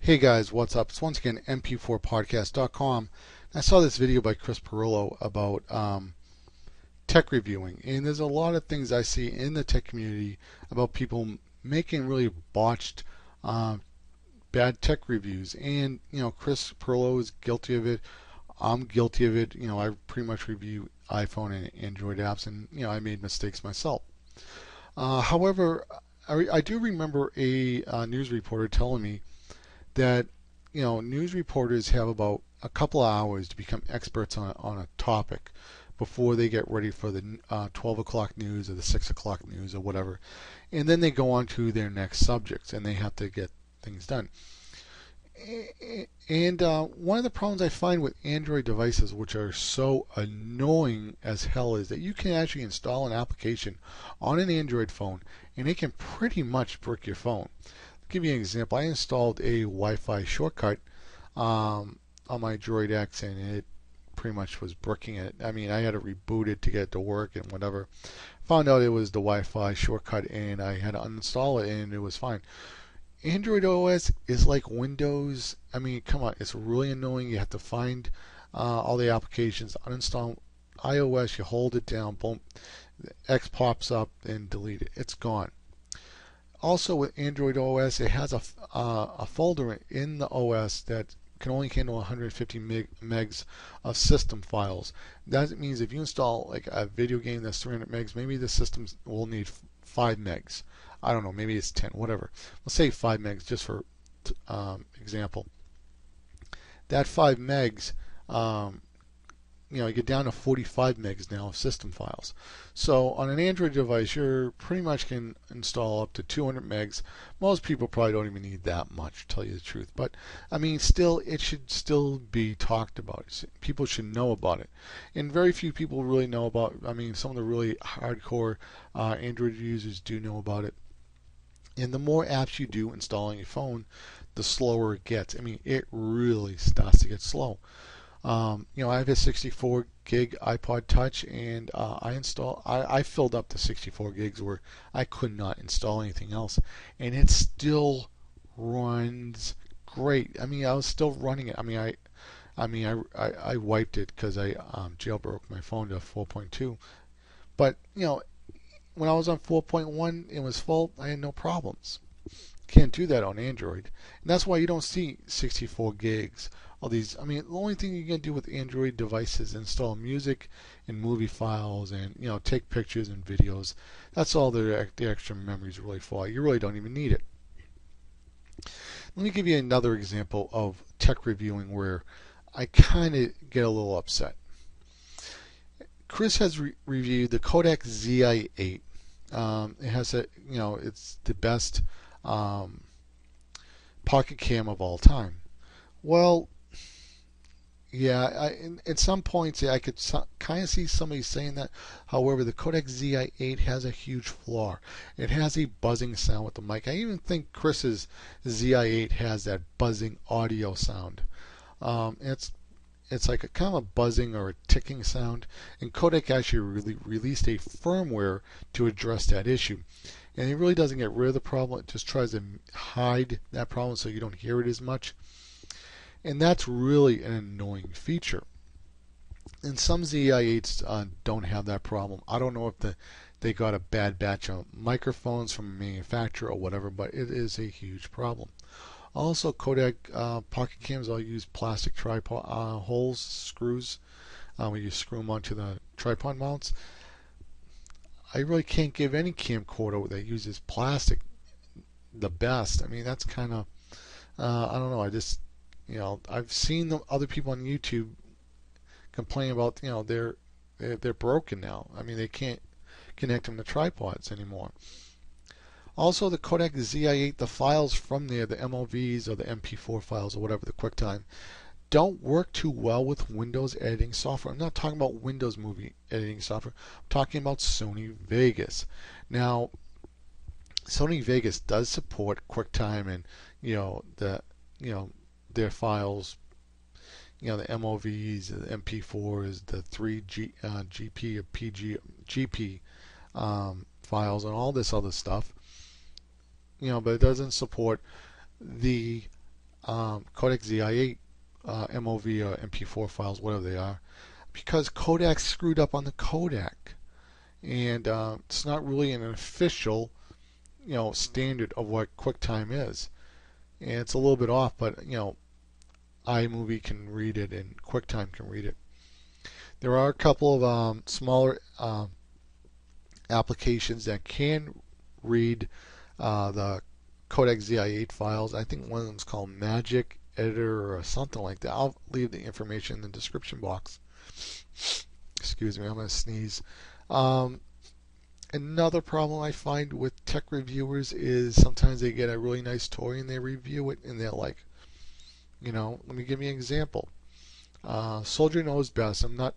Hey guys, what's up? It's once again mp4podcast.com. I saw this video by Chris Perillo about tech reviewing, and there's a lot of things I see in the tech community about people making really botched, bad tech reviews. And Chris Perillo is guilty of it. I'm guilty of it. I pretty much review iPhone and Android apps, and I made mistakes myself. However, I do remember a news reporter telling me that news reporters have about a couple of hours to become experts on a topic before they get ready for the 12 o'clock news or the 6 o'clock news or whatever, and then they go on to their next subjects and they have to get things done. And one of the problems I find with Android devices, which are so annoying as hell, is that you can actually install an application on an Android phone and it can pretty much brick your phone. Give you an example. I installed a Wi-Fi shortcut on my Droid X, and it pretty much was bricking it. I mean, I had to reboot it to get it to work and whatever. Found out it was the Wi-Fi shortcut, and I had to uninstall it, and it was fine. Android OS is like Windows. I mean, come on, it's really annoying. You have to find all the applications, uninstall iOS, you hold it down, boom, X pops up, and delete it. It's gone. Also, with Android OS, it has a folder in the OS that can only handle 150 megs of system files. That means if you install like a video game that's 300 megs, maybe the system will need 5 megs. I don't know, maybe it's 10, whatever. Let's say 5 megs just for example. That 5 megs, you get down to 45 megs now of system files. So on an Android device, you pretty much can install up to 200 megs. Most people probably don't even need that much, to tell you the truth. But I mean, still, it should still be talked about. People should know about it, and very few people really know about. I mean, some of the really hardcore Android users do know about it. And the more apps you do install on your phone, the slower it gets. I mean, it really starts to get slow. I have a 64 gig iPod Touch, and I filled up the 64 gigs where I could not install anything else, and it still runs great. I mean, I was still running it. I wiped it because I jailbroke my phone to 4.2, but when I was on 4.1, it was full. I had no problems. Can't do that on Android, and that's why you don't see 64 gigs. All these, I mean, the only thing you can do with Android devices is install music and movie files, and take pictures and videos. That's all the extra memory is really for. You really don't even need it. Let me give you another example of tech reviewing where I kind of get a little upset. Chris has reviewed the Kodak Zi8. It has it's the best pocket cam of all time. Well, yeah, at some points I could kind of see somebody saying that. However, the Kodak Zi8 has a huge flaw. It has a buzzing sound with the mic. I even think Chris's Zi8 has that buzzing audio sound. It's like a kind of a buzzing or a ticking sound, and Kodak actually released a firmware to address that issue. And it really doesn't get rid of the problem, it just tries to hide that problem so you don't hear it as much. And that's really an annoying feature. And some Zi8s don't have that problem. I don't know if they got a bad batch of microphones from a manufacturer or whatever, but it is a huge problem. Also, Kodak pocket cams all use plastic tripod holes, screws, where you screw them onto the tripod mounts. I really can't give any camcorder that uses plastic the best. I mean, that's kind of, I don't know. I've seen other people on YouTube complain about, they're broken now. I mean, they can't connect them to tripods anymore. Also, the Kodak Zi8, the files from there, the MOVs or the MP4 files or whatever, the QuickTime, don't work too well with Windows editing software. I'm not talking about Windows movie editing software. I'm talking about Sony Vegas. Now, Sony Vegas does support QuickTime and their files, the MOVs, the MP4s, the 3GP or GP files, and all this other stuff. But it doesn't support the Kodak Zi8 MOV or MP4 files, whatever they are, because Kodak screwed up on the Kodak, and it's not really an official, standard of what QuickTime is, and it's a little bit off. But iMovie can read it and QuickTime can read it. There are a couple of smaller applications that can read the Kodak Zi8 files. I think one of them is called Magic Editor or something like that. I'll leave the information in the description box. Excuse me, I'm going to sneeze. Another problem I find with tech reviewers is sometimes they get a really nice toy and they review it and they're like, let me give you an example. Soldier Knows Best. I'm not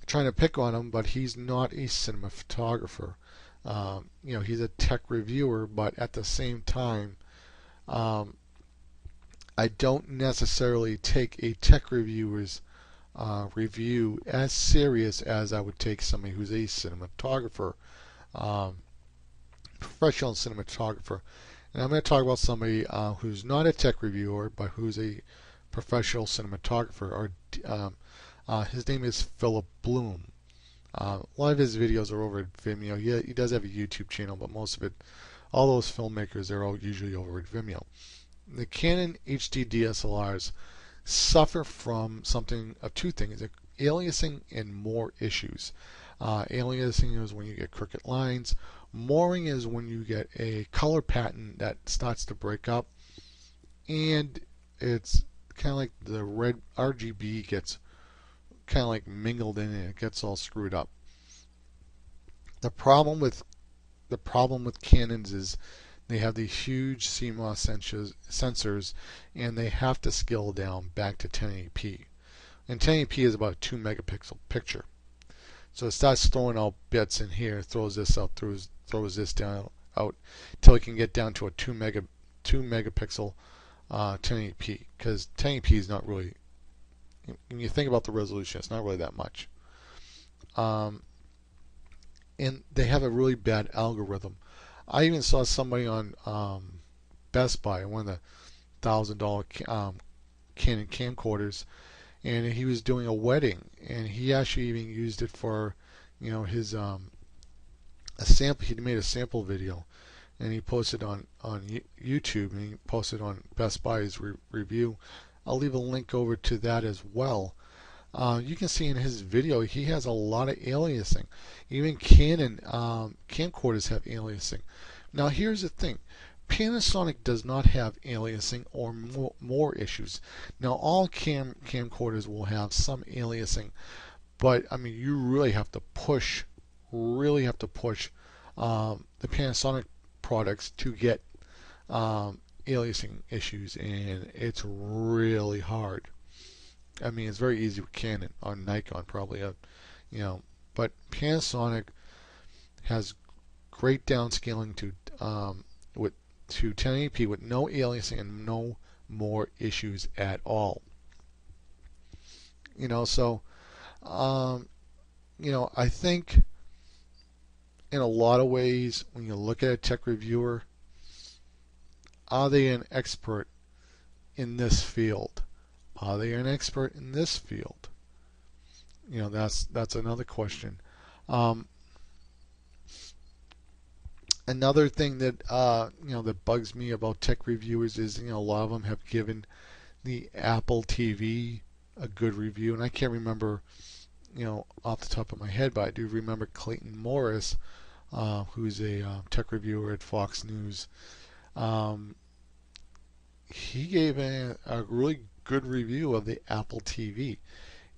trying to pick on him, but he's not a cinematographer. He's a tech reviewer, but at the same time, I don't necessarily take a tech reviewer's review as serious as I would take somebody who's a cinematographer, professional cinematographer. And I'm going to talk about somebody who's not a tech reviewer, but who's a professional cinematographer. His name is Philip Bloom. A lot of his videos are over at Vimeo. He does have a YouTube channel, but most of it, all those filmmakers, they're all usually over at Vimeo. The Canon HD DSLRs suffer from something of two things: aliasing and more issues. Aliasing is when you get crooked lines. Mooring is when you get a color pattern that starts to break up, and it's kind of like the red RGB gets kind of like mingled in and it gets all screwed up. The problem with Canons is they have these huge CMOS sensors, and they have to scale down back to 1080p. And 1080p is about a 2 megapixel picture. So it starts throwing out bits in here, throws this out, throws this down out, until it can get down to a 2 megapixel 1080p. Because 1080p is not really, when you think about the resolution, it's not really that much. And they have a really bad algorithm. I even saw somebody on Best Buy, one of the $1,000 Canon camcorders, and he was doing a wedding, and he actually even used it for, his a sample. He made a sample video, and he posted on YouTube, and he posted on Best Buy's review. I'll leave a link over to that as well. You can see in his video he has a lot of aliasing. Even Canon camcorders have aliasing. Now here's the thing: Panasonic does not have aliasing or more issues. Now all camcorders will have some aliasing, but I mean you really have to push the Panasonic products to get aliasing issues, and it's really hard. I mean, it's very easy with Canon or Nikon, probably, but Panasonic has great downscaling to 1080p with no aliasing and no more issues at all. So I think in a lot of ways, when you look at a tech reviewer, are they an expert in this field? Are they an expert in this field? That's another question. Another thing that that bugs me about tech reviewers is a lot of them have given the Apple TV a good review, and I can't remember off the top of my head, but I do remember Clayton Morris, who's a tech reviewer at Fox News. He gave a really good review of the Apple TV.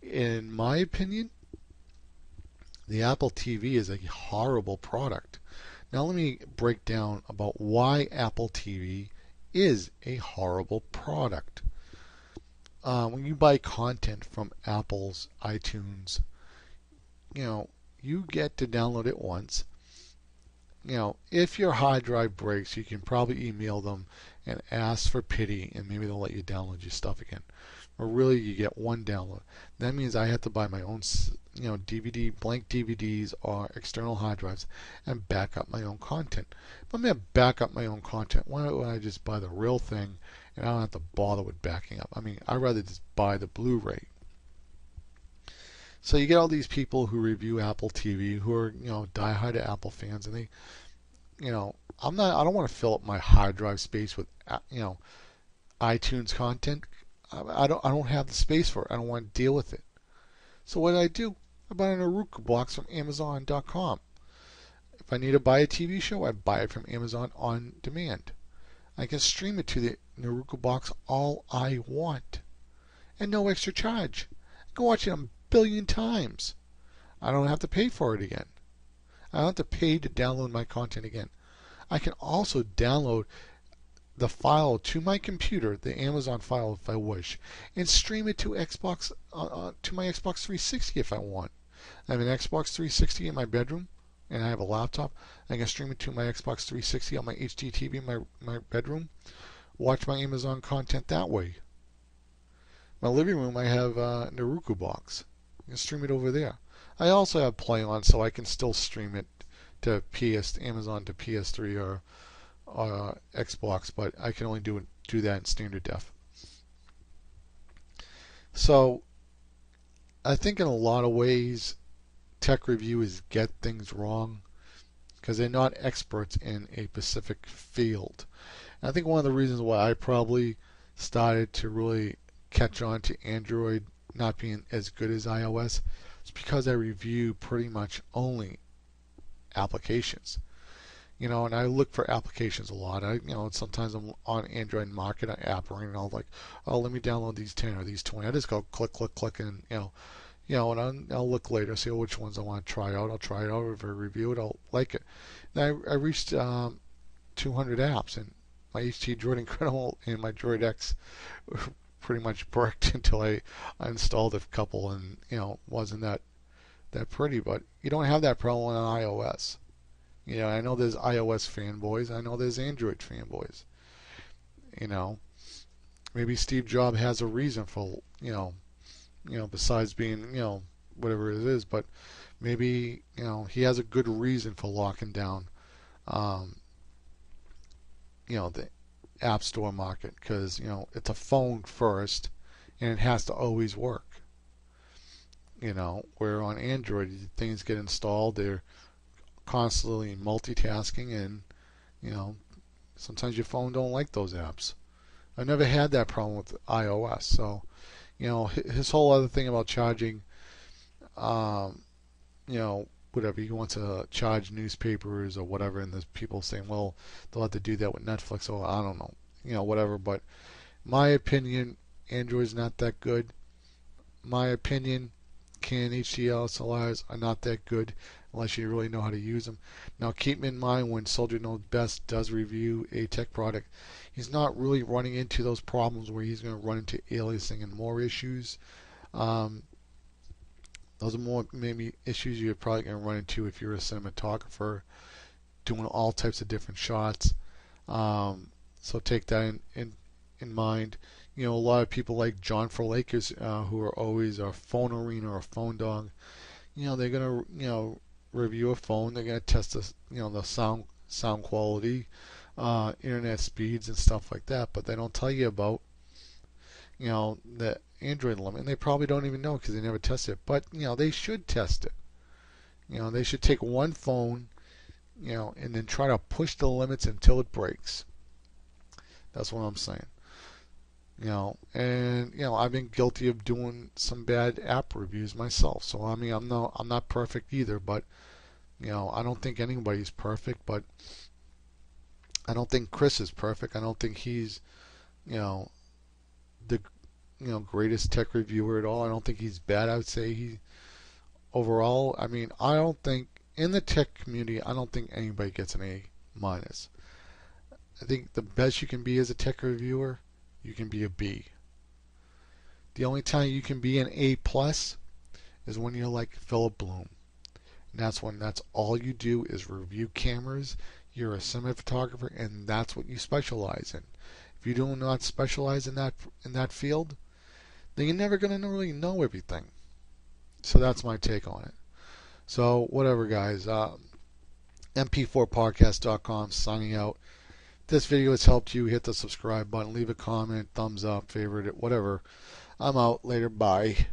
In my opinion, the Apple TV is a horrible product. Now let me break down about why Apple TV is a horrible product. When you buy content from Apple's iTunes, you get to download it once, if your hard drive breaks, you can probably email them and ask for pity, and maybe they'll let you download your stuff again. Or really, you get one download. That means I have to buy my own, DVD, blank DVDs or external hard drives and back up my own content. If I'm going to back up my own content, why don't I just buy the real thing and I don't have to bother with backing up? I mean, I'd rather just buy the Blu-ray. So you get all these people who review Apple TV who are, diehard Apple fans, and they, I don't want to fill up my hard drive space with, iTunes content. I don't have the space for it. I don't want to deal with it. So what do? I buy an Roku box from Amazon.com. If I need to buy a TV show, I buy it from Amazon on demand. I can stream it to the Roku box all I want, and no extra charge. I can watch it a billion times. I don't have to pay for it again. I don't have to pay to download my content again. I can also download the file to my computer, the Amazon file if I wish, and stream it to Xbox to my Xbox 360 if I want. I have an Xbox 360 in my bedroom, and I have a laptop. I can stream it to my Xbox 360 on my HD TV in my bedroom. Watch my Amazon content that way. My living room, I have a Roku box. I can stream it over there. I also have Play On, so I can still stream it to Amazon to PS3 or Xbox, but I can only do that in standard def. So I think in a lot of ways, tech reviewers get things wrong because they're not experts in a specific field. And I think one of the reasons why I probably started to really catch on to Android not being as good as iOS is because I review pretty much only applications. And I look for applications a lot. Sometimes I'm on Android Market app or, and I'll like, oh, let me download these 10 or these 20. I just go click, click, click, and and I'll look later, see which ones I want to try out. I'll try it out. If I review it, I'll like it. And I reached 200 apps, and my HT Droid Incredible and my Droid X pretty much bricked until I installed a couple, and wasn't that pretty. But you don't have that problem on iOS. I know there's iOS fanboys. I know there's Android fanboys. Maybe Steve Jobs has a reason for, besides being, whatever it is, but maybe, he has a good reason for locking down, the App Store market because, it's a phone first and it has to always work. Where on Android, things get installed, they're constantly multitasking, and sometimes your phone don't like those apps. I've never had that problem with iOS. So his whole other thing about charging, whatever, he wants to charge newspapers or whatever, and there's people saying, well, they'll have to do that with Netflix. So I don't know, whatever. But my opinion, Android's not that good. My opinion, Canon HDSLRs are not that good unless you really know how to use them. Now keep in mind, when Soldier Knows Best does review a tech product, he's not really running into those problems where he's going to run into aliasing and more issues. Those are more maybe issues you're probably going to run into if you're a cinematographer doing all types of different shots. So take that in mind. A lot of people like John Forlakers, who are always a phone arena or a phone dog. They're going to, review a phone. They're going to test the, the sound quality, internet speeds and stuff like that. But they don't tell you about, the Android limit. And they probably don't even know because they never test it. But, they should test it. They should take one phone, and then try to push the limits until it breaks. That's what I'm saying. And I've been guilty of doing some bad app reviews myself. So I mean, I'm not perfect either, but I don't think anybody's perfect. But I don't think Chris is perfect. I don't think he's the greatest tech reviewer at all. I don't think he's bad. I would say he overall. I mean, I don't think in the tech community, I don't think anybody gets an A minus. I think the best you can be as a tech reviewer, you can be a B. The only time you can be an A plus is when you're like Philip Bloom And that's all you do is review cameras. You're a cinematographer, and that's what you specialize in. If you do not specialize in that field, then you're never going to really know everything. So that's my take on it. So whatever, guys. mp4podcast.com signing out. If this video has helped you, hit the subscribe button, leave a comment, thumbs up, favorite it, whatever. I'm out. Later. Bye.